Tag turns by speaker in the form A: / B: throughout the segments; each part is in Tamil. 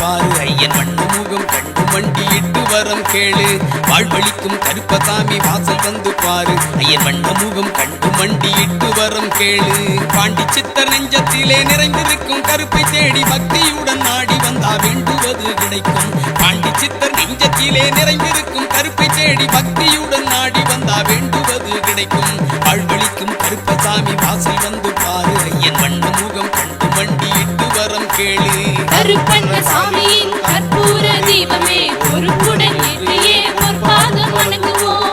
A: பாரு ஐயன் வண்ண முகம் கண்டு மண்டியிட்டு வரம் கேளு வாழ்வழிக்கும் கருப்பசாமி வாசல் வந்து பாரு ஐயன் வண்ண முகம் கண்டு மண்டியிட்டு வரம் கேளு பாண்டி சித்தர் நெஞ்சத்திலே நிறைந்திருக்கும் கருப்பை தேடி பக்தியுடன் நாடி வந்தா வேண்டுவது கிடைக்கும் பாண்டி சித்தர் நெஞ்சத்திலே நிறைந்திருக்கும் கருப்பை தேடி பக்தியுடன் நாடி வந்தா வேண்டுவது கிடைக்கும் வாழ்வழிக்கும் கருப்பசாமி வாசல் வந்து பாரு ஐயன் வண்ண முகம் கண்டு மண்டியிட்டு வரம் கேளு
B: கருப்பண்ணசாமியின் கற்பூர தீபமே பொறுப்புடன் ஏற்றியே பொற்பாதம் வணங்குவோம்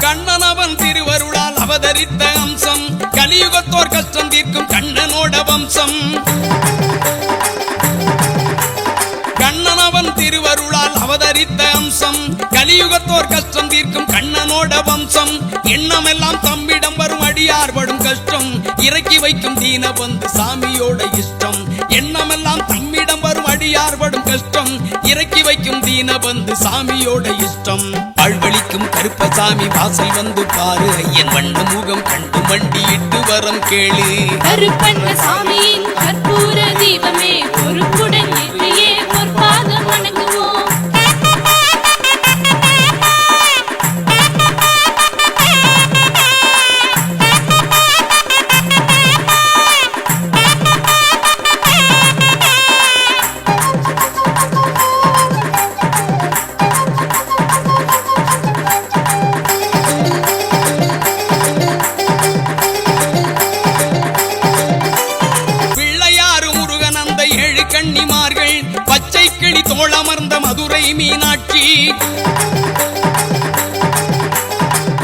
A: கண்ணனவன் திருவருளால் அவதரித்த அம்சம் கலியுகத்தோர் கஷ்டம் தீர்க்கும் கண்ணனோட வம்சம் கண்ணனவன் திருவருளால் அவதரித்த அம்சம் கலியுகத்தோர் கஷ்டம் தீர்க்கும் கண்ணனோட வம்சம் எண்ணமெல்லாம் தம்மிடம் வரும் அடியார் படும் கஷ்டம் இறக்கி வைக்கும் தீன வந்து சாமியோட இஷ்டம் எண்ணமெல்லாம் தம்மிடம் வரும் அடியார் படும் கஷ்டம் இறக்கி வைக்கும் தீன வந்து சாமியோட இஷ்டம் வாழ்வழிக்கும் கருப்பசாமி வாசல் வந்து பாரு ஐயன் வண்ண முகம் கண்டு மண்டியிட்டு வரம் கேளு
B: கருப்பண்ணசாமியின் கற்பூர தீபமே பொறுப்புடன் ஏற்றியே பொற்பாதம் வணங்குவோம்
A: கன்னிமார்கள் பச்சை கிளி தோளமர்ந்த மதுரை மீனாட்சி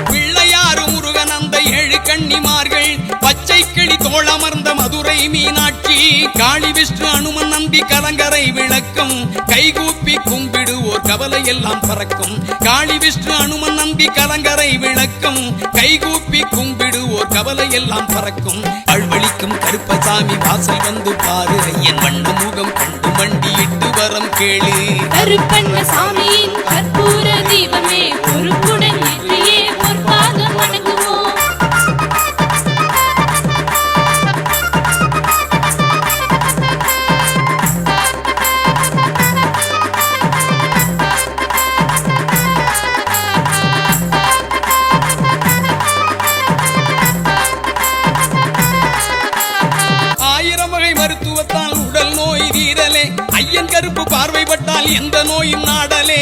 A: பிள்ளையாறு முருகன் அந்த 7 கன்னிமார்கள் பச்சை கிளி தோளமர்ந்த மதுரை மீனாட்சி காளி விஷ்ணு அனுமன் நம்பி கலங்கரை விளக்கம் கைகூப்பி கும்பிடுவோர் கவலை எல்லாம் பறக்கும் காளி விஷ்ணு அனுமன் நம்பி கலங்கரை விளக்கம் கைகூப்பி கும்பிடுவோர் கவலை எல்லாம் பறக்கும் வாழ்வழிக்கும் கருப்பசாமி வாசல் வந்து பாரு ஐயன் வண்ண முகம் கண்டு மண்டியிட்டு வரம் கேளு
B: கருப்பண்ணசாமியின் கற்பூர தீபமே பொறுப்புடன் ஏற்றியே பொற்பாதம் வணங்குவோம்
A: மருத்துவத்தால் உடல் நோய் தீரலே ஐயன் கருப்பு பார்வைப்பட்டால் எந்த நோயும் நாடலே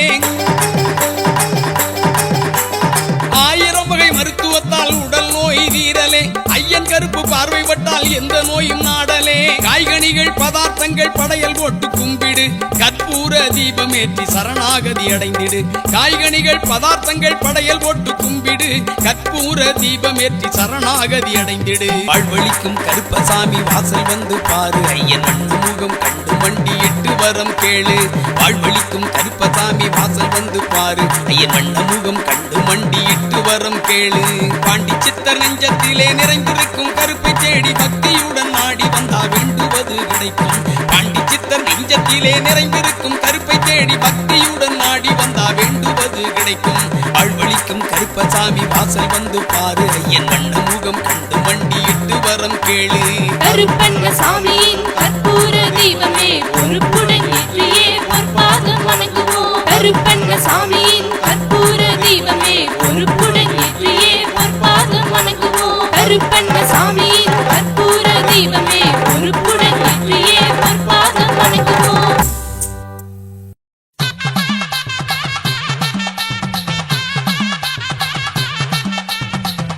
A: 1000 வகை மருத்துவத்தால் உடல் நோய் தீரலே ஐயன் கருப்பு பார்வைப்பட்டால் எந்த நோயும் நாடலே காய்கனிகள் பதார்த்தங்கள் படையல் போட்டு கும்பிடு கற்பூர தீபமேற்றி சரணாகதி அடைந்திடு காய்கனிகள் பதார்த்தங்கள் படையல் போட்டு கும்பிடு கற்பூர தீபமேற்றி சரணாகதி அடைந்திடு வாழ்வழிக்கும் கருப்பசாமி வாசல் வந்து பாரு ஐயன் வண்ண முகம் கண்டு மண்டியிட்டு வரம் கேளு வாழ்வழிக்கும் கருப்பசாமி வாசல் வந்து பாரு ஐயன் வண்ண முகம் கண்டு மண்டியிட்டு வரம் கேளு பாண்டி சித்தர் நெஞ்சத்திலே நிறைந்திருக்கும் கருப்பை தேடி பக்தியுடன் நாடி வந்தா வேண்டுவது கிடைக்கும் பாண்டி சித்தர் நெஞ்சத்திலே நிறைந்திருக்கும் கருப்பை தேடி பக்தியுடன் நாடி வந்தா வேண்டுவது கிடைக்கும் வாழ்வழிக்கும் கருப்பசாமி வாசல் வந்து பாரு ஐயன் வண்ண முகம் கண்டு மண்டியிட்டு வரம் கேளு
B: கருப்பண்ணசாமியின் கற்பூர தீபமே பொறுப்புடன் ஏற்றியே பொற்பாதம் வணங்குவோம் கருப்பண்ணசாமியின் கற்பூர தீபமே பொறுப்புடன் ஏற்றியே பொற்பாதம் வணங்குவோம் கருப்பண்ணசாமியின் கற்பூர தீபமே பொறுப்புடன் ஏற்றியே பொற்பாதம் வணங்குவோம்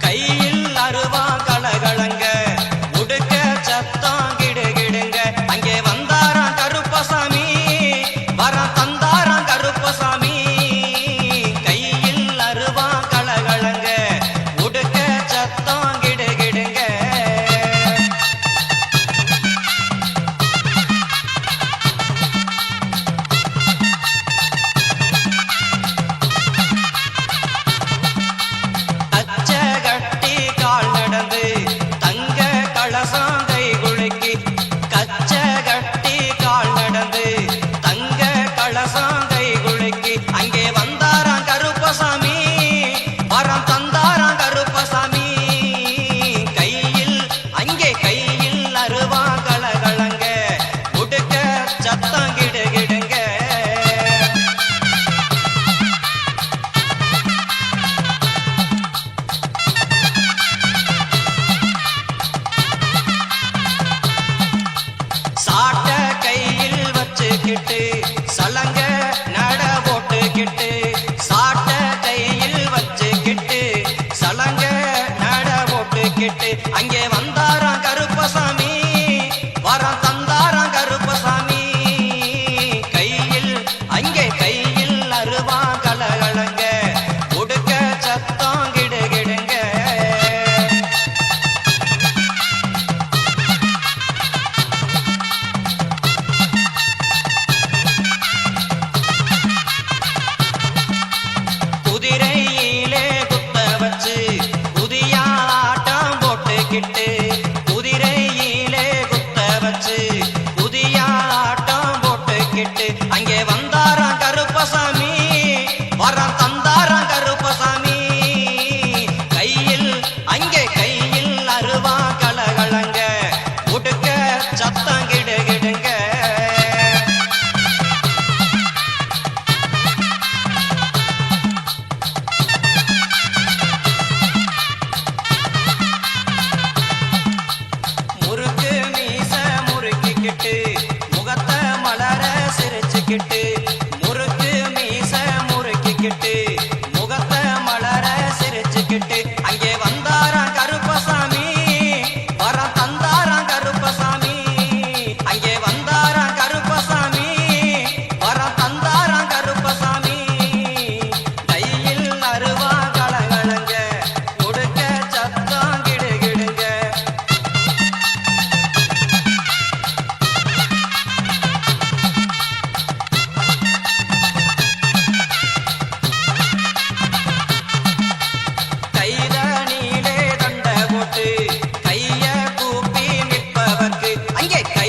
C: கையில் அருவா கலகலங்க உடுக்க சத்தம் கிடுகிடு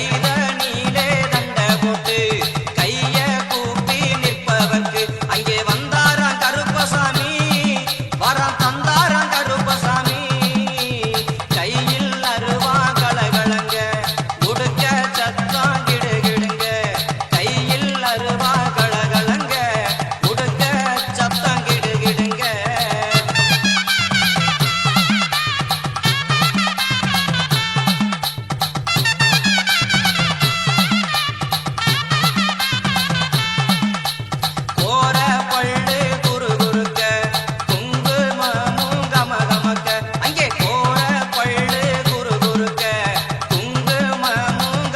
C: கைதனிலே தண்ட போட்டு கைய கூப்பி நிற்பவர்க்கு அங்கே வந்தாராம் கருப்பசாமி வரம் தந்தாராம் கருப்பசாமி கையில் அருவா கலகலங்க உடுக்க சத்தம் கிடுகிடுங்க கையில் அருவா கலகலங்க உடுக்க சத்தம் கிடுகிடுங்க கோர பள்ளு குறுகுறுக்க குங்குமமும் கமகமக்க அங்கே கோர பள்ளு குறுகுறுக்க குங்குமமும்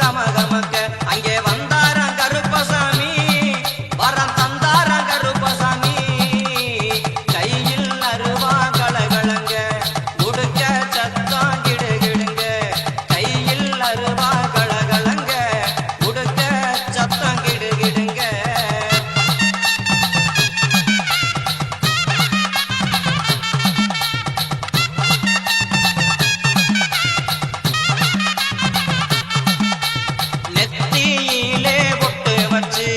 C: கமகமக்க அங்கே வந்தாராம் கருப்பசாமி வரம் தந்தாராம் கருப்பசாமி கையில் அருவா கலகலங்க உடுக்க சத்தம் கிடுகிடுங்க கையில் அருவா கலகலங்க உடுக்க சத்தம் கிடுகிடுங்க நெத்தியிலே பொட்டு வச்சு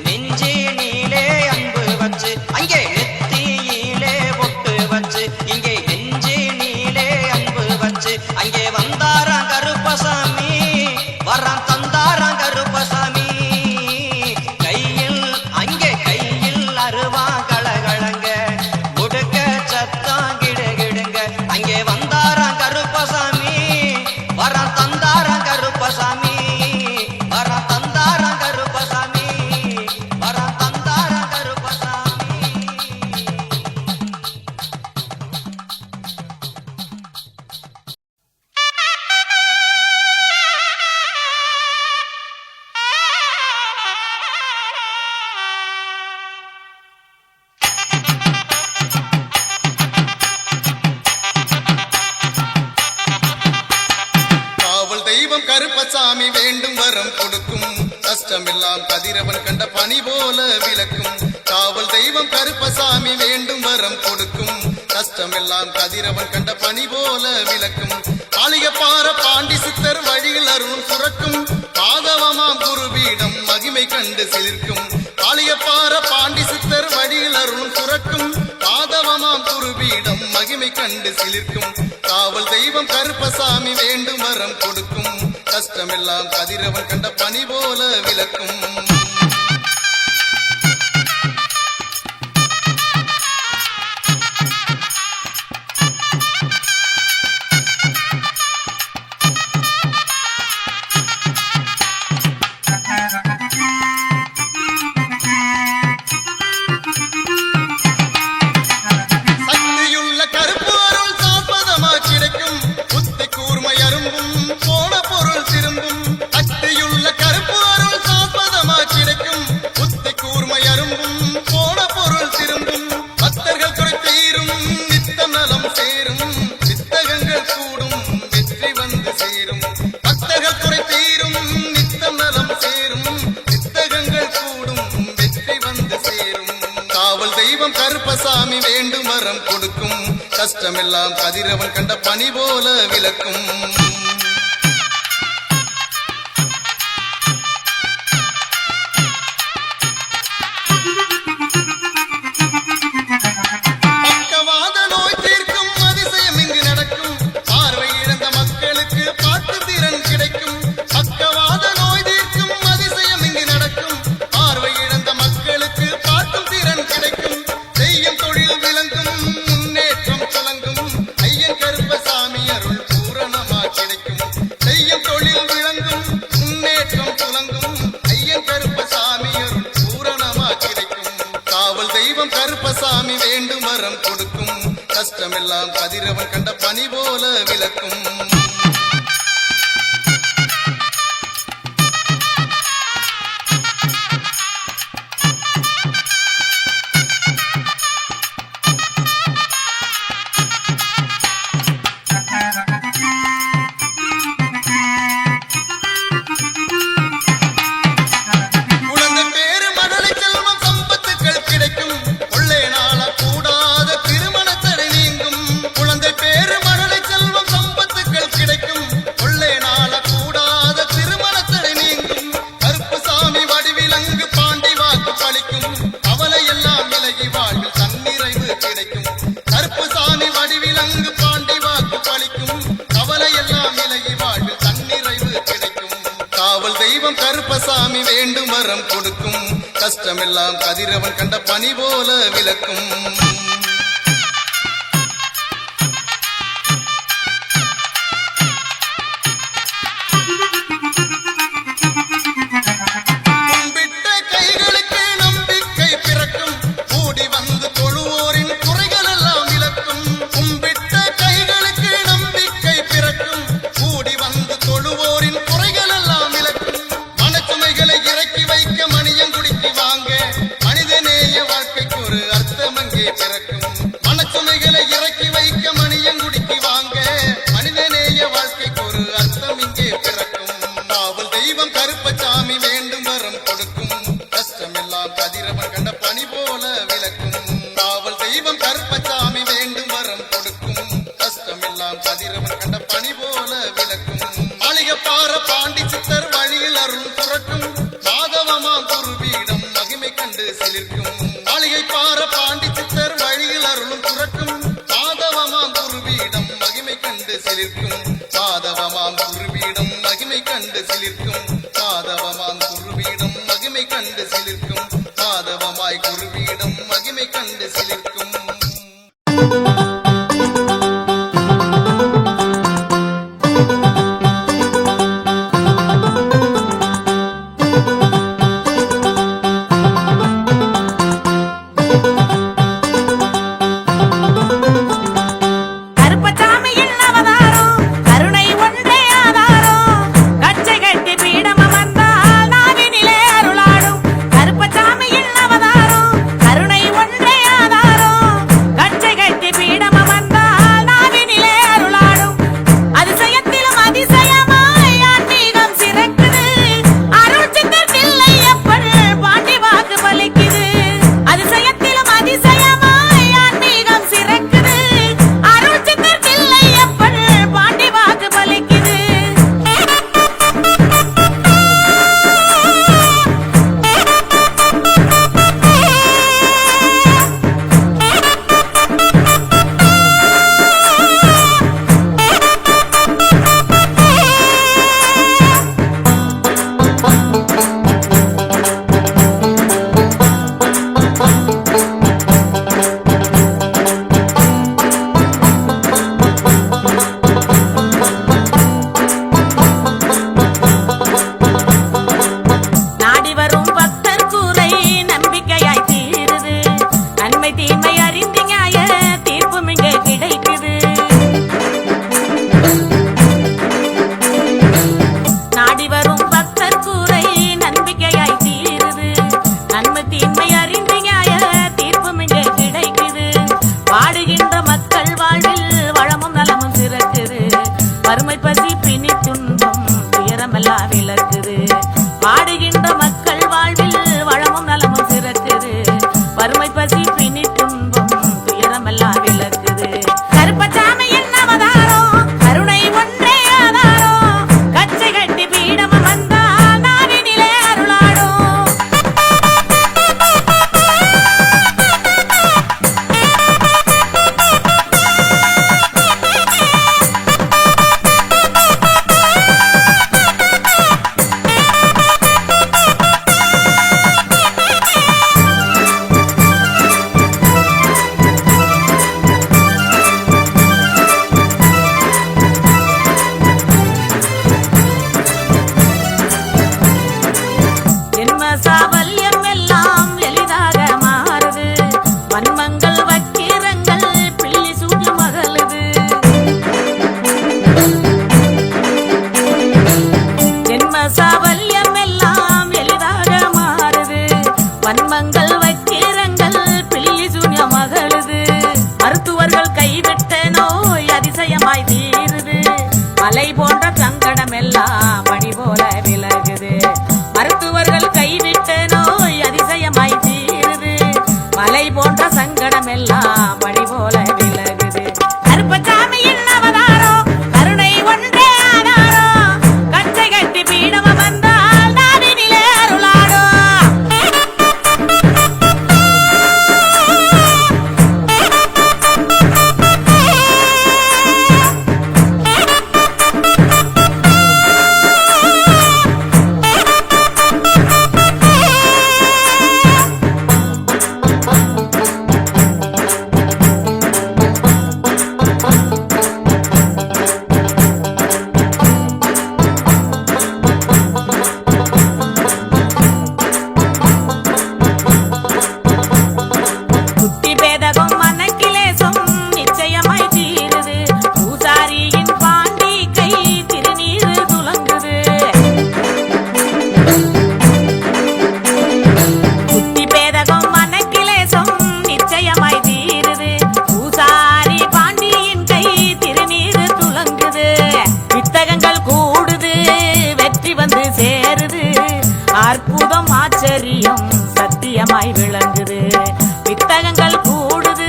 C: நெஞ்சினிலே அன்பு வச்சு அங்கே நெத்தியிலே பொட்டு வச்சு இங்கே நெஞ்சினிலே அன்பு வச்சு அங்கே வந்தாராம் கருப்பசாமி வரம் தந்தாராம் கருப்பசாமி கையில் அங்கே கையில் அருவா கலகலங்க உடுக்க சத்தம் கிடுகிடுங்க அங்கே வந்தாராம் கருப்பசாமி வரம் தந்தாராம் கருப்பசாமி வரம் தந்தாராம் கருப்பசாமி வரம் தந்தாராம் கருப்பசாமி
D: காவல் தெய்வம் கருப்பசாமி வேண்டும் வரம் கொடுக்கும் கஷ்டமெல்லாம் கதிரவன் கண்ட பனி போல விளக்கும் காவல் தெய்வம் கருப்பசாமி வேண்டும் வரம் கொடுக்கும் கஷ்டமெல்லாம் கதிரவன் கண்ட பனி போல விளக்கும் காளிகப்பார பாண்டி சித்தர் வழியில் அருள் சுரக்கும் பாதவமாம் குருபீடம் மகிமை கண்டு சிலிர்க்கும் காளிகப்பார பாண்டி சித்தர் வழியில் அருள் சுரக்கும் பாதவமாம் குருபீடம் மகிமை கண்டு சிலிர்க்கும் காவல் தெய்வம் கருப்பசாமி வேண்டும் வரம் கொடுக்கும் கஷ்டமெல்லாம் கதிரவன் கண்ட பனி போல விளக்கும் சக்தியுள்ள கருப்பு அருள் சாப்பதமா கிடைக்கும் புத்தி கூர்மை அரும்பும் போன பொருள் திரும்பும் சக்தியுள்ள கருப்பு அருள் சாப்பதமா கிடைக்கும் புத்தி கூர்மை அரும்பும் போன பொருள் திரும்பும் பக்தர்கள் குறை தீரும் நித்தம் நலம் சேரும் சித்தகங்கள் கூடும் வெற்றி வந்து சேரும் பக்தர்கள் குறை தீரும் நித்தம் நலம் சேரும் சித்தகங்கள் கூடும் வெற்றி வந்து சேரும் காவல் தெய்வம் கருப்பசாமி வேண்டும் வரம் கொடுக்கும் கஷ்டமெல்லாம் கதிரவன் கண்ட பனி போல விளக்கும் பக்கவாத நோய் தீர்க்கும் அதிசயம் இங்கு நடக்கும் பார்வை இழந்த மக்களுக்கு பார்த்து திறன் கிடைக்கும் பக்கவாத நோய் தீர்க்கும் அதிசயம் இங்கு நடக்கும் பார்வை இழந்த மக்களுக்கு பார்க்கும் திறன் கிடைக்கும் செய்யும் தொழில் விளங்கும் முன்னேற்றம் துலங்கும் ஐயன் கருப்பசாமி அருள் பூரணமா கிடைக்கும் செய்யும் தொழில் விளங்கும் முன்னேற்றம் துலங்கும் ஐயன் கருப்பசாமி அருள் பூரணமா கிடைக்கும் காவல் தெய்வம் கருப்பசாமி வேண்டும் வரம் கொடுக்கும் கஷ்டமெல்லாம் கதிரவன் கண்ட பனி போல விளக்கும் குழந்தை பேரு மகளை செல்வம் சம்பத்துக்கள் கிடைக்கும் கொள்ளை நாள கூடாத திருமண தடை நீங்கும் குழந்தை பேரு மகளை செல்வம் சம்பத்துக்கள் தெய்வம் கருப்பசாமி வேண்டும் வரம் கொடுக்கும் கஷ்டமெல்லாம் கதிரவன் கண்ட பனி போல விளக்கும் கும்பிட்ட கைகளுக்கு நம்பிக்கை பிறக்கும் கூடி வந்து தொழுவோரின் குறைகள் எல்லாம் விளக்கும் கும்பிட்ட கைகளுக்கு நம்பிக்கை பிறக்கும் கூடி வந்து தொழுவோரின் குறைகள் எல்லாம் விளக்கும் மனச்சுமைகளை இறக்கி வைக்க மணியங்குடிக்கு வாங்க மனிதநேய வாழ்க்கைக்கு ஒரு அர்த்தம் அங்கே பிறக்கும் மனச்சுமைகளை இறக்கி வைக்க மணியங்குடிக்கு வாங்க மனிதநேய வாழ்க்கைக்கு ஒரு அர்த்தம் இங்கே பிறக்கும் காவல் தெய்வம் கருப்பசாமி வேண்டும் வரம் கொடுக்கும் கஷ்டமெல்லாம் கதிரவன் கண்ட பனி போல விளக்கும் காவல் தெய்வம் கருப்பசாமி வேண்டும் வரம் கொடுக்கும் கஷ்டமெல்லாம் கதிரவன் கண்ட பனி போல விளக்கும் மாளிகைப்பாற பாண்டி சித்தர் வழியில் அருள் புரட்டும் மாதவமாம் குருபீடம் மகிமை கண்டு சிலிர்க்கும் மாளிகைப்பாற பாண்டி சித்தர் வழியில் அருளும் புரட்டும் மாதவமாம் குருபீடம் மகிமை கண்டு சிலிர்க்கும் மாதவமாம் குருபீடம் மகிமை கண்டு சிலிர்க்கும் மாதவமாம் குருபீடம் மகிமை கண்டு சிலிர்க்கும் மாதவமாய் குருபீடம் மகிமை கண்டு சிலிர்க்கும்
B: கருப்பசாமியின் அவதாரம் கருணை ஒன்றே ஆதாரம் கச்சை கட்டி பீடம் அமர்ந்தால் நாவினிலே அருளாடும் கருப்பசாமியின் அவதாரம் கருணை ஒன்றே ஆதாரம் கச்சை கட்டி பீடம் அமர்ந்தால் நாவினிலே அருளாடும் அதிசயத்திலும் அதிசயமாய் ஆன்மீகம் சிறக்குது அருள் சித்தர் தில்லையப்பன் பாண்டி வாக்கு பலிக்குது அதிசயத்திலும் அதிசயமாய் ஆன்மீகம் சிறக்குது அருள் சித்தர் தில்லையப்பன் பாண்டி வாக்கு பலிக்குது நாடி வரும் பக்தர் கூரை நம்பிக்கையாய் தீருது நன்மை தீமை அறிந்து நியாய தீர்ப்பும் இங்கே கிடைக்குது நாடி வரும் பக்தர் கூரை நம்பிக்கையாய் தீருது நன்மை தீமை அறிந்து நியாய தீர்ப்பும் இங்கே கிடைக்குது வாடுகின்ற மக்கள் வாழ்வில் வளமும் நலமும் சிறக்குது வறுமை பசி பிணி துன்பம் துயரமெல்லாம் விலக்குது வாடுகின்ற மக்கள் வாழ்வில் வளமும் நலமும் சிறக்குது வறுமை பசி பிணி துன்பம் துயரமெல்லாம் விலக்குது கருப்பசாமியின் அவதாரம் கருணை ஒன்றே ஆதாரம் கச்சை கட்டி பீடம் அமர்ந்தால் நாவினிலே அருளாடும் ஜென்ம சாவல்யம் எல்லாம் எளிதாக மாறுது வன்மங்கள் வக்கிரங்கள் பிள்ளி சூழ்ந்து மகளுது ஜென்ம சாவல்யம் எல்லாம் எளிதாக மாறுது வன்மங்கள் வக்கிரங்கள் பிள்ளி சூழ்ந்த மகளுது மருத்துவர்கள் கைவிட்ட நோய் அதிசயமாய் தீருது மலை போன்ற சங்கடம் எல்லாம் மணி போல விலகுது மருத்துவர்கள் கைவிட்ட நோய் அதிசயமாய் தீருது மலை போன்ற சங்கடம் எல்லாம் மணி போல விலகுது கருப்பசாமியின் அவதாரம் கருணை ஒன்றே ஆதாரம் கச்சை கட்டி பீடம் அமர்ந்த அற்புதம் ஆச்சரியம் சத்தியமாய் விளங்குது. வித்தகங்கள் கூடுது,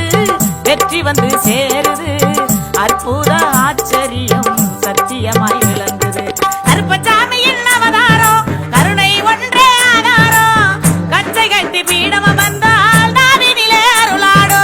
B: வெற்றி வந்து சேருது. அற்புத ஆச்சரியம் சத்தியமாய் விளங்குது. கருப்பசாமியின் அவதாரம் கருணை ஒன்றே ஆதாரம். கச்சை கட்டி பீடம் வந்தால் நாவினிலே அருளாடும்.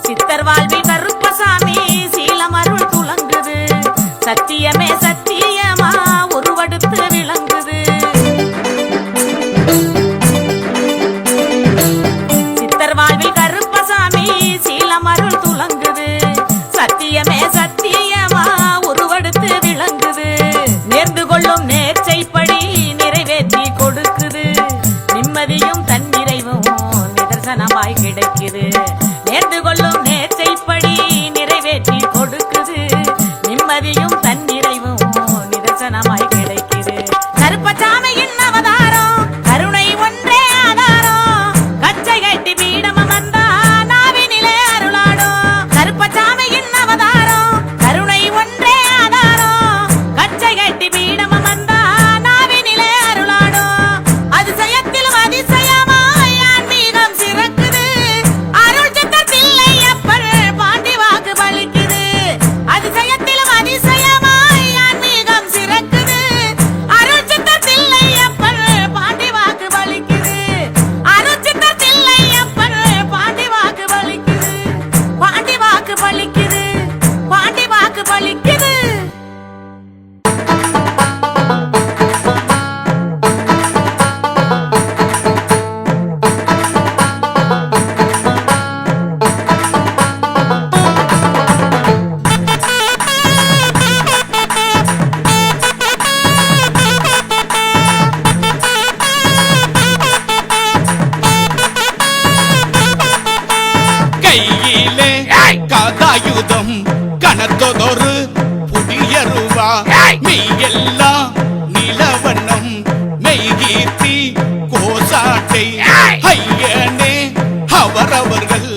B: சித்தர் வாழ்வில் கருப்பசாமி சீலமருள் துலங்குது. சத்தியமே சத்தியமா உருவெடுத்து விளங்குது. சித்தர் வாழ்வில் கருப்பசாமி சீலமருள் துலங்குது. சத்தியமே சத்தியமா உருவெடுத்து விளங்குது. நேர்ந்து கொள்ளும் நேர்ச்சைப்படி நிறைவேற்றி கொடுக்குது. நிம்மதியும் தன்னிறைவும் நிதர்சனமாய் கிடைக்குது. நேர்ந்து கொள்ளும் நேர்ச்சைப்படி நிறைவேற்றி கொடுக்குது. நிம்மதியும் தன்னிறைவும் நிதர்சனமாய் கிடைக்குது. கருப்பசாமியின் அவதாரம் கருணை ஒன்றே ஆதாரம். கச்சை கட்டி பீடம் வந்தா நாவினிலே அருளாடும். கருப்பசாமியின் அவதாரம் கருணை ஒன்றே ஆதாரம். கச்சை கட்டி பீடம் வந்தா நாவினிலே அருளாடும். அதிசயத்திலும் அதிசயமாய் ஆன்மீகம் சிறக்குது. அருள் சித்தத்தில்லை அப்பர் பாண்டி வாக்கு பலிக்குது. அதிசயத்திலும் அதிசயமாய் ஆன்மீகம் சிறக்குது. அருள் சித்தத்தில்லை அப்பர் பாண்டி வாக்கு பலிக்குது. அருள் சித்தத்தில்லை அப்பர் பாண்டி வாக்கு பலிக்குது. பாண்டி வாக்கு பலிக்குது. பாண்டி வாக்கு பலிக்குது.
A: கையிலே கதாயுதம் கனத்ததொரு புதியருவா. மெய்யெல்லாம் நிலவண்ணம் மெய்கீர்த்தி கோசாட்டை. ஐயனே அவரவர்கள்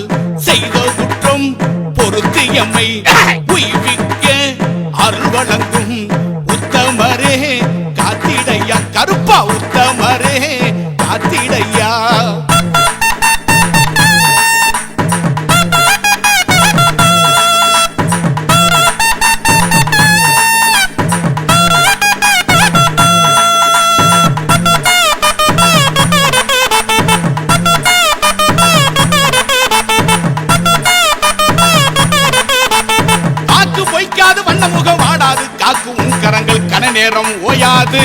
A: செய்த குற்றம் பொருத்தியம்மை உய்விக்க அருள் வழங்கும் உத்தமரே காத்திடையா. கருப்பா உத்தமரே காத்திடையா. காக்கு பொய்க்காது வண்ண முகம் ஆடாது. காக்கு உன் கரங்கள் கன நேரம் ஓயாது.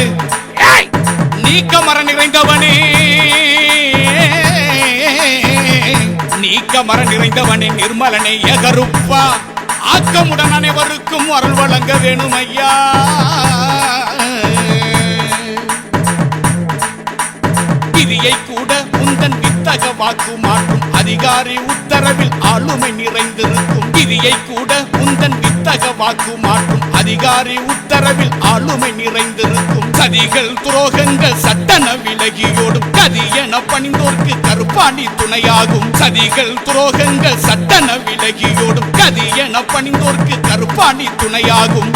A: நீக்க மர நிறைந்தவனே, நீக்க மர நிறைந்தவனே நிர்மலனே எகருப்பா. ஆக்கமுடன் அனைவருக்கும் அருள் வழங்க வேணும் ஐயா. விதியை கூட உந்தன் வித்தக வாக்கு மாற்றும் அதிகாரி உத்தரவில் ஆளுமை நிறைந்திருக்கும். விதியை கூட உந்தன் வித்தக வாக்கு மாற்றும் அதிகாரி உத்தரவில் ஆளுமை நிறைந்திருக்கும். சதிகள் துரோகங்கள் சட்டன விலகியோடும் கதியென பணிந்தோர்க்கு கருப்பாணி துணையாகும். சதிகள் துரோகங்கள் சட்டன விலகியோடும் கதியென பணிந்தோர்க்கு கருப்பாணி துணையாகும்.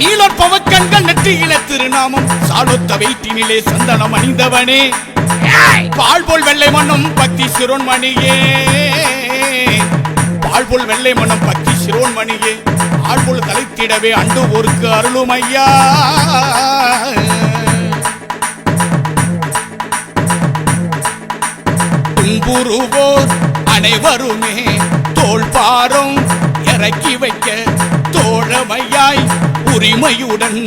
A: நீலோர் பவக்கண்கள் நெற்றியில திருநாமம் சாலொத்த வெயிட்டினிலே சந்தனம் அணிந்தவனே. பால்போல் வெள்ளை மண்ணும் பக்தி சிரோன்மணியே. பால்போல் வெள்ளை மண்ணும் பக்தி சிரோன்மணியே. ஆள்போல் தலைத்திடவே அண்டு ஊருக்கு அருளும் ஐயா. துன்புறுவோர் அனைவருமே தோள் பாரம் இறக்கி வைக்க தோழமையாய் உரிமையுடன்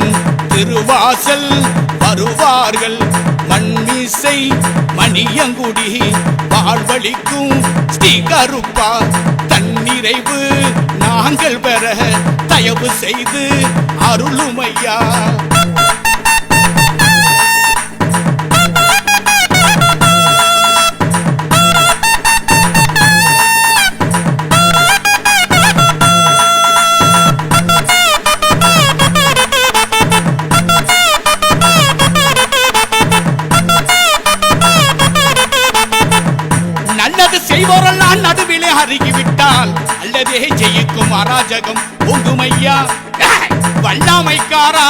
A: திருவாசல் வருவார்கள். மண் மீசை மணியங்குடி வாழ்வழிக்கும் ஸ்ரீ கருப்பா தன்னிறைவு நாங்கள் பெற தயவு செய்து அருளுமையா. செய்வோரெல்லாம் நடுவிலே அருகிவிட்டால் அல்லதே ஜெயிக்கும் அராஜகம் பொங்குமையா. வல்லாமைக்காரா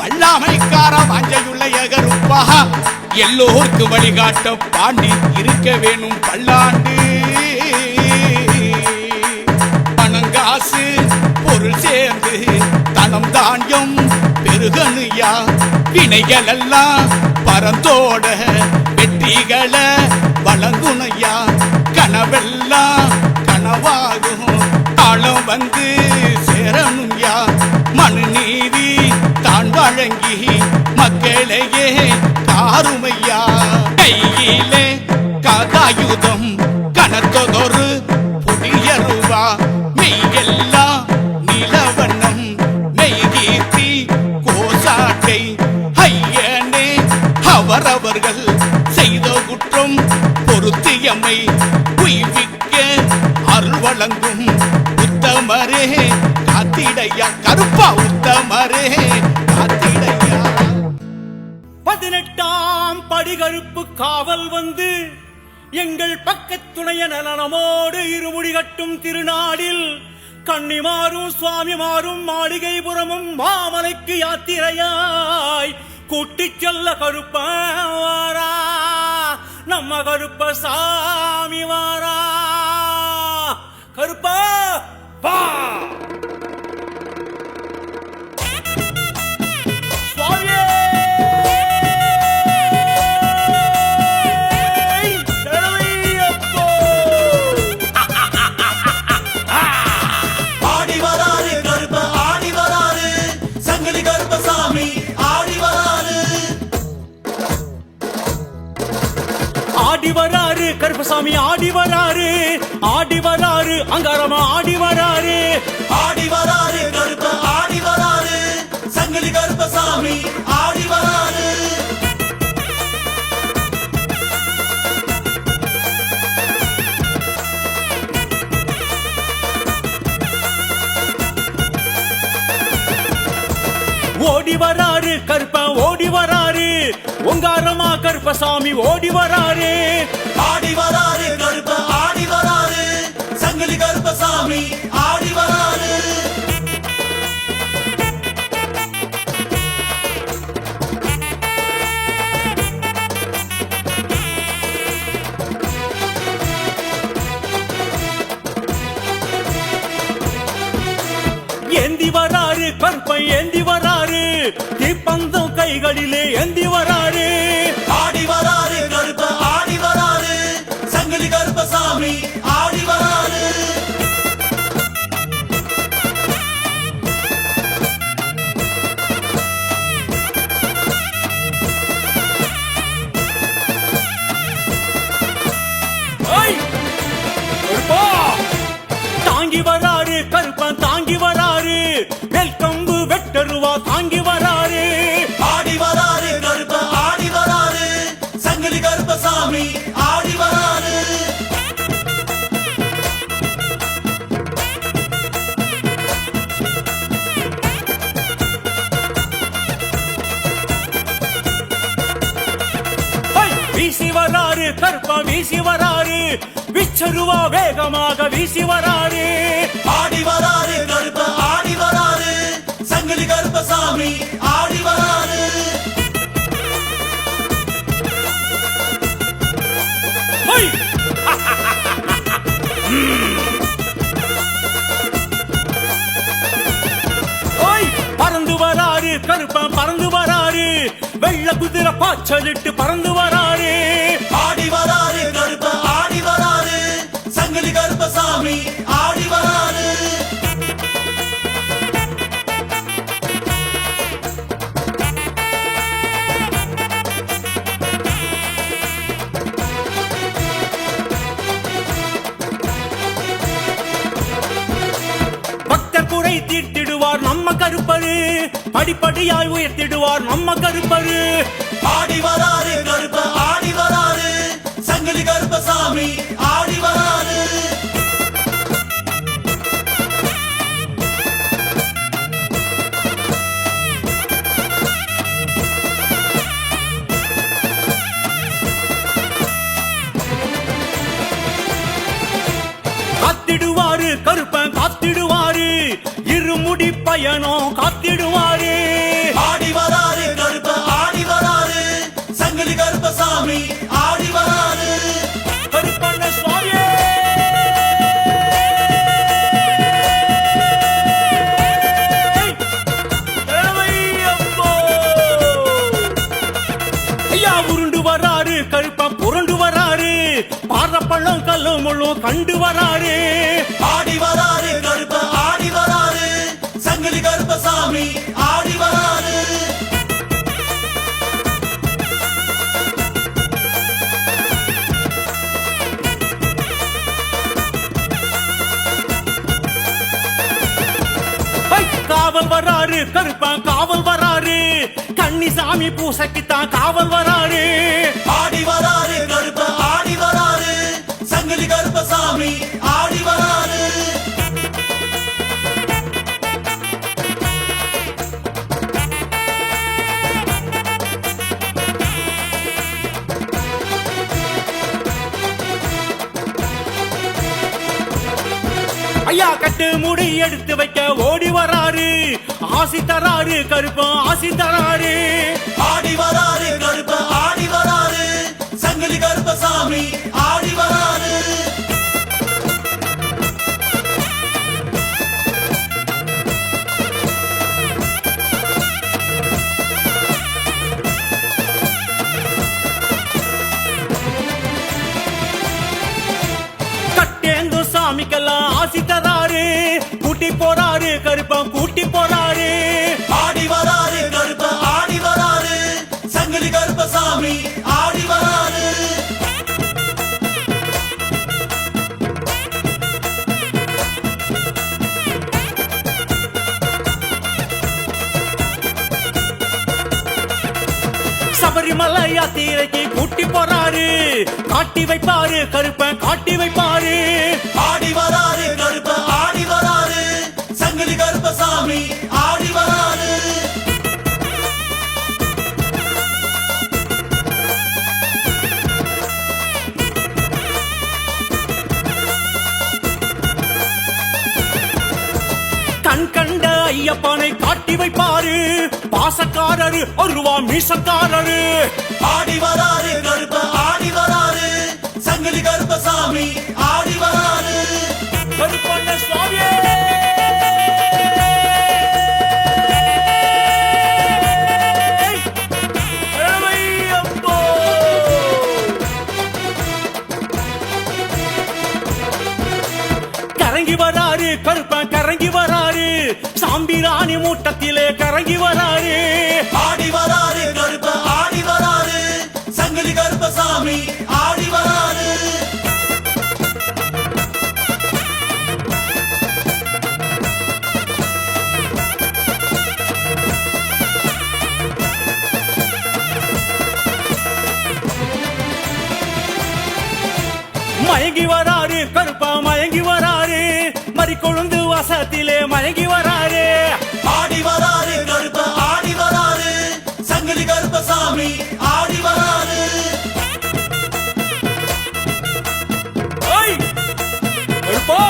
A: வல்லாமைக்காரா வாஞ்சையுள்ள கருப்பா எல்லோருக்கு வழிகாட்ட பாண்டி இருக்க வேணும் பல்லாண்டு. பணங்காசு பொருள் சேர்ந்து தனம் தானியம் பெருகனுயா. வினைகள் எல்லாம் பரந்தோட வெற்றிகளை வழங்குனையா. கனவெல்லாம் கனவாகும் காலம் வந்து சேரணுயா. மனு நீதி தான் வழங்கி மக்களையே காருமையா. கையிலே கதாயுதம் கனத்ததொரு புதியருவா. மெய்யெல்லாம் நிலவண்ணம் மெய்கீர்த்தி கோசாட்டை ஐயனே அவரவர்கள் செய்த குற்றம் பொருத்தியமை உய்விக்க அருள் வழங்கும் உத்தமரே காத்திடையா. கருப்பா உத்தமரே காத்திடையா.
E: 18ஆம் படி கருப்பு காவல் வந்து எங்கள் பக்கத்துணைய நலனமோடு இருமுடி கட்டும் திருநாடில் கன்னிமாரும் சுவாமிமாரும் மாளிகைபுரமும் மாமலைக்கு யாத்திரையாய் கூட்டிச் செல்ல கருப்பாரா. நம்ம கருப்ப சாமி வாரா. கருப்பா பா சுவாமியே ஆடி வராரு கருப்பசாமி ஆடி வராரு. ஆடி வராரு அங்காரமா ஆடி வராரு.
F: ஆடி வராரு கருப்ப ஆடி வராரு. சங்கிலி கருப்பசாமி ஆடி வராரு.
E: ஓடி வராரு கருப்ப ஓடி வராரு. ஒங்காரமா கருப்பசாமி ஓடி வராரு.
F: ஆடி வராரு கருப்ப ஆடி வராரு. சங்கிலி கருப்பசாமி ஆடி வராரு.
E: ஏந்தி வராரு கருப்பன் ஏந்தி வராரு. தீப்பந்தம் கைகளிலே ஏந்தி வராரு.
F: ஆடி வராரு கருப்ப ஆடி வராரு. சங்கிலி கருப்பசாமி ஆடி வராரு.
E: தாங்கி வராரு கருப்பன் தாங்கி வராரு. வெல்கம்பு வெட்டருவா தாங்கி வராரு.
F: ஆடி வராரு கருப்ப ஆடி வராரு. சங்கிலி கருப்பசாமி ஆடி வராரு.
E: வீசி வராரு கருப்பா வீசி வராரு. விச்சருவா வேகமாக வீசி வராரு.
F: ஆடி வராரு கருப்ப ஆடி வராரு. சங்கிலி கருப்பசாமி ஆடி வராரு.
E: பறந்து வராரு கருப்பன் பறந்து வராரு. வெள்ள குதிரை பாய்ச்சலிட்டு பறந்து வராரு.
F: ஆடி வராரு கருப்ப ஆடி வராரு. சங்கிலி கருப்பசாமி ஆடி வராரு.
E: கருப்பரு படிப்படியாய் உயர்த்திடுவார் நம்ம கருப்பரு.
F: ஆடி வராரு கருப்ப ஆடி வராரு சங்கிலி கருப்பசாமி ஆடி வராரு.
E: காத்திடுவாரு கருப்பன் காத்திடுவாரு இருமுடி பயணம் காத்திடுவாரு.
F: ஆடி வராரு கருப்ப ஆடி வராரு சங்கிலி கருப்பசாமி ஆடி வராரு.
E: கருப்பண்ண சுவாமியே தேவையப்போ. ஐயா உருண்டு வராரு கருப்பன் புரண்டு வராரு பாரப்பள்ளம் கல்லு முழு கண்டு வராரு.
F: ஆடி வராரு கருப்ப ஆடி வராரு சங்கிலி கருப்பசாமி ஆடி வராரு.
E: ஐ, காவல் வராரு கருப்பன் காவல் வராரு கன்னிசாமி பூசைக்குத்தான் காவல் வராரு.
F: ஆடி வராரு கருப்ப ஆடி வராரு சங்கிலி கருப்பசாமி ஆடி வராரு.
E: ஐயா கட்டு முடி எடுத்து வைக்க ஓடி வராரு ஆசி தராரு கருப்பன் ஆசி தராரு.
F: ஆடி வராரு கருப்ப ஆடி வராரு சங்கிலி கருப்பசாமி ஆடி வராரு.
E: கட்டேந்து சாமிக்கெல்லாம் ஆசி தராரு கூட்டி போறாரு கருப்பன் கூட்டி போறாரு.
F: ஆடி வராரு கருப்ப ஆடி வராரு சங்கிலி கருப்பசாமி ஆடி வராரு.
E: சபரிமலை யாத்திரைக்கு கூட்டி போறாரு காட்டி வைப்பாரு கருப்பன் காட்டி வைப்பாரு.
F: ஆடி வராரு கருப்ப ஆடி வராரு சங்கிலி கருப்பசாமி ஆடி வராரு.
E: கண் கண்ட ஐயப்பனை காட்டி வைப்பாரு பாசக்காரரு ஒருவா மீசக்காரரு.
F: ஆடி வராரு கருப்ப ஆடி வராரு சங்கிலி கருப்பசாமி ஆடி வராரு.
E: கருப்பண்ண சுவாமியே தேவையப்போ. கரங்கி வராரு கருப்பன் கரங்கி வராரு சாம்பிராணி மூட்டத்திலே கரங்கி வராரு.
F: ஆடி வராரு கருப்ப ஆடி வராரு சங்கிலி கருப்பசாமி ஆடி வராரு.
E: மயங்கி வராரு கருப்பா மயங்கி வராரு மறி கொழுந்து வாசத்திலே மயங்கி வராரு.
F: ஆடி வராரு கருப்ப ஆடி வராரு சங்கிலி கருப்பசாமி ஆடி வராரு.
E: ஐய், கருப்பா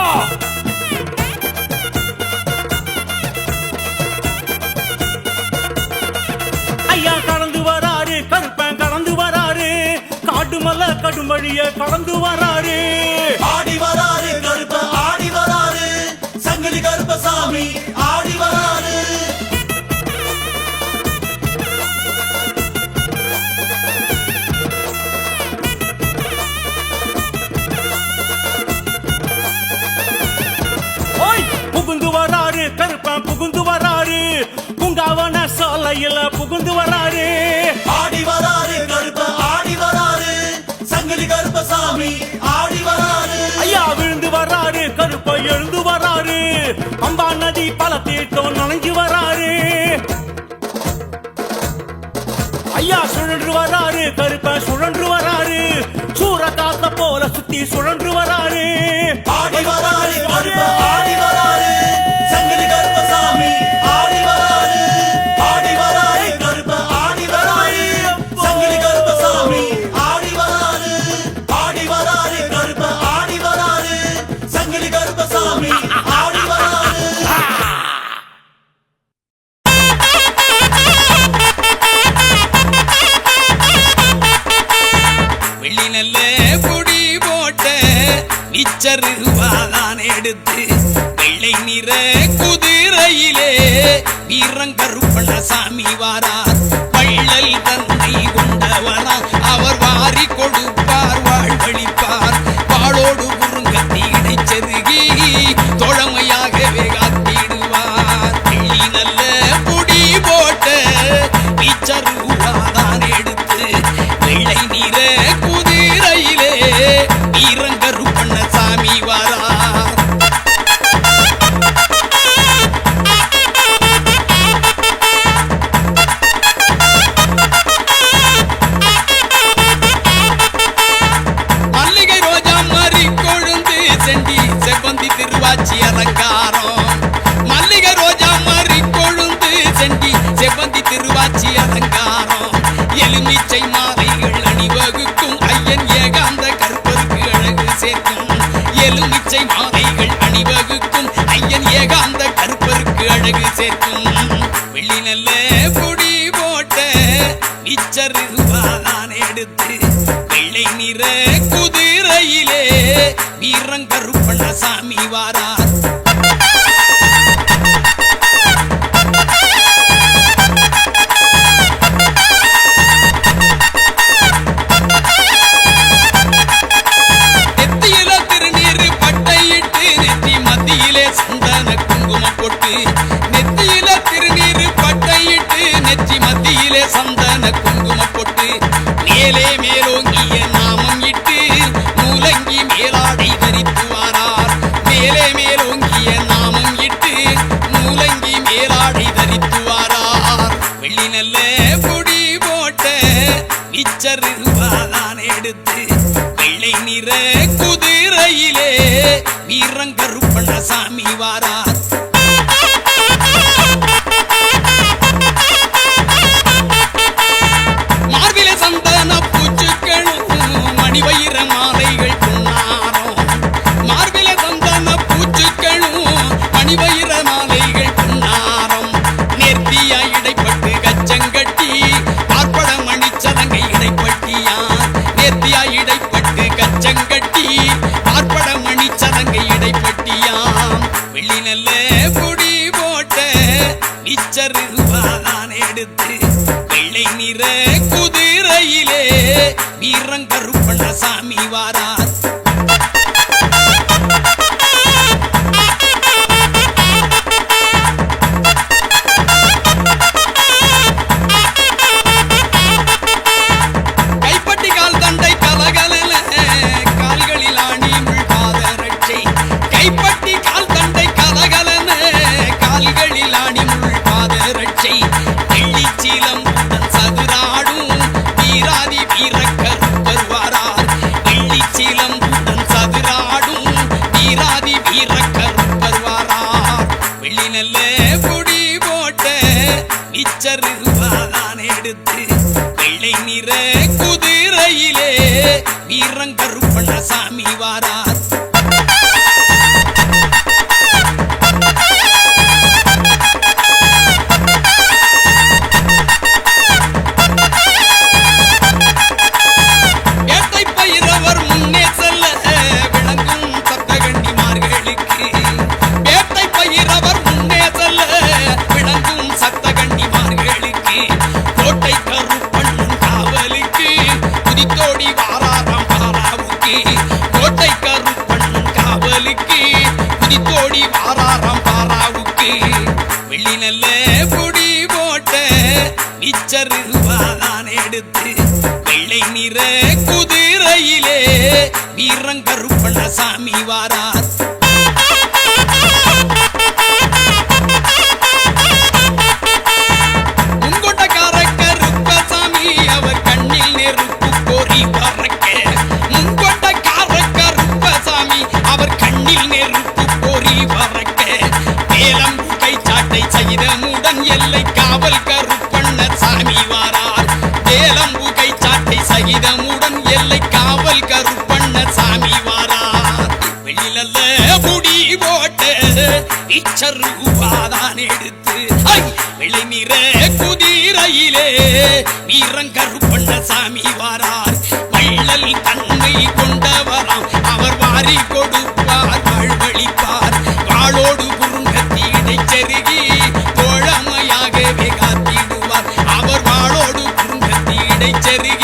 E: ஐயா கடந்து வராரு கருப்பன் கடந்து வராரு காட்டுமல்ல கடுமழிய கடந்து வராரு.
F: ஆடி வராரு கருப்ப ஆடி வராரு சங்கிலி கருப்பசாமி ஆடி வராரு.
E: ஓய், புகுந்து வராரு கருப்பன் புகுந்து வராரு பூங்காவன சாலையில புகுந்து வராரு.
F: ஆடி வராரு கருப்ப ஆடி வராரு சங்கிலி கருப்பசாமி ஆடி வராரு.
E: ஐயா விழுந்து வராரு கருப்ப எழுந்து வராரு அம்பா நதி பல தீர்த்தம் நனைஞ்சு வராரு. ஐயா சுழன்று வராரு, கருப்ப சுழன்று வராரு, சூற காத்த போல சுத்தி சுழன்று வராரு.
F: ஆடி வராரு கருப்ப ஆடி வராரு, சங்கிலி கருப்பசாமி ஆடி வராரு. ஆடி வராரு கருப்ப ஆடி வராரு, சங்கிலி கருப்பசாமி ஆடி வராரு. ஆடி வராரு கருப்ப ஆடி வராரு, சங்கிலி கருப்பசாமி ஆடி வராரு.
A: வெள்ளி நல்ல பொடி போட்ட நிச்சருவாதான் எடுத்து வெள்ளை நிற குதிரையிலே வீரங்கருப்பண்ண சாமி வாரார். வள்ளல் தன்னை கொண்டவரா அவர் வாரி கொடுப்பார் வாழ்வழிப்பார். வாளோடு குறுங்கத்தி இடைச்செருகி தோழமையாகவே காத்திடுவார். வெள்ளி நல்ல பொடி போட்ட நிச்சருவாதான் எடுத்து வெள்ளை நிற குதிரையிலே வீரங்கருப்பண்ண சாமி வாரார். மல்லிகை ரோஜா மாறி கொழுந்து செண்டி செவ்வந்தி திருவாச்சி அலங்காரம். மல்லிகை ரோஜா மாறி கொழுந்து செண்டி செவ்வந்தி திருவாச்சி அலங்காரம். எலுமிச்சை மாலைகள் அணிவகுக்கும் ஐயன் ஏகாந்த கருப்பருக்கு அழகு சேர்க்கும். எலுமிச்சை மாலைகள் அணிவகுக்கும் ஐயன் ஏகாந்த கருப்பருக்கு அழகு சேர்க்கும். வெள்ளி நல்ல பொடி போட்ட நிச்சருவாதான் எடுத்து வெள்ளை நிற குதிரையிலே வீரங்கருப்பண்ண சாமி வாரார். நெத்தியில திருநீரு பட்டையிட்டு நெத்தி மத்தியிலே சந்தன குங்குமம் போட்டு. நெத்தியில திருநீரு பட்டையிட்டு நெத்தி மத்தியிலே சந்தன குங்குமம் போட்டு. மேலே மேலோங்கிய நாமம் இட்டு மூலங்கி மேலாடை தரித்து வாரார். மேலே மேலோங்கிய நாமம் இட்டு மூலங்கி மேலாடை தரித்து வாரார். வெள்ளி நல்ல பொடி போட்ட நிச்சருவாதான் எடுத்து வெள்ளை நிற குதிரையிலே வீரங்கருப்பண்ண சாமி வாரார். மார்பிலே சந்தன பூச்சுக்களும் மணிவயிர மாலைகள் பொன்னாரம். மார்பிலே சந்தன பூச்சுக்களும் மணிவயிர மாலைகள் பொன்னாரம். நேர்த்தியா இடைப்பட்டு கச்சங்கட்டி பார்ப்பட மணிச்சலங்கை இடைப்பட்டியான். நேர்த்தியா இடைப்பட்டு கச்சங்கட்டி பார்ப்பட மணிச்சலங்கை இடைப்பட்டியான். வெள்ளி நல்ல பொடி போட்ட நிச்சருவாதான் எடுத்து வெள்ளை நிற குதிரையிலே வீரங்கருப்பண்ண சாமி வாரார். கைப்பட்டி கால் தண்டை கலகலல கால்களில் ஆணி முள் பாதரட்சை. கைப்பட்டி கால் தண்டை கலகலன கால்களில் ஆணி முள் பாதரட்சை. வெள்ளிச்சீலம் உடன் சதுராடும் வீராதி வீரக்கருப்பர் வாரார். வெள்ளிச்சீலம் உடன் சதுராடும் வீராதி வீரக்கருப்பர் வாரார். வெள்ளி நல்ல பொடி போட்ட நிச்சருவாதான் எடுத்து வெள்ளை நிற குதிரையிலே வீரங்கருப்பண்ண சாமி வாரார். வேட்டை பயிரவர் முன்னே செல்ல விளங்கும் சப்தகன்னிமார்களுக்கு. வேட்டை பயிரவர் முன்னே செல்ல விளங்கும் சப்தகன்னிமார்களுக்கு. கோட்டை கருப்பண்ணன் காவலுக்கு குதித்தோடி வாராராம் பாராவுக்கு. கோட்டை கருப்பண்ணன் காவலுக்கு குதித்தோடி வாராராம் பாராவுக்கு. வெள்ளி நல்ல பொடி போட்ட நிச்சருவாதான் எடுத்து வெள்ளை நிற குதிரையிலே வீரங்கருப்பண்ண சாமி வாரார். வேலம்பு கை சாட்டை சகிதமுடன் எல்லை காவல் கருப்பண்ண சாமி வாரார் வெளியில முடி போட்டு இச்சருவாதான் எடுத்து வெள்ளை நிற குதிரையிலே வீரங்கருப்பண்ண சாமி வாரார் வள்ளல் தன்மை கொண்டவராம் அவர் வாரி கொடுப்பார் வாழ்வழிப்பார் வாளோடு குறுங்கத்தி இடைச்செருகி தோழமையாகவே காத்திடுவார் அவர் வாளோடு குறுங்கத்தி இடைச்செருகி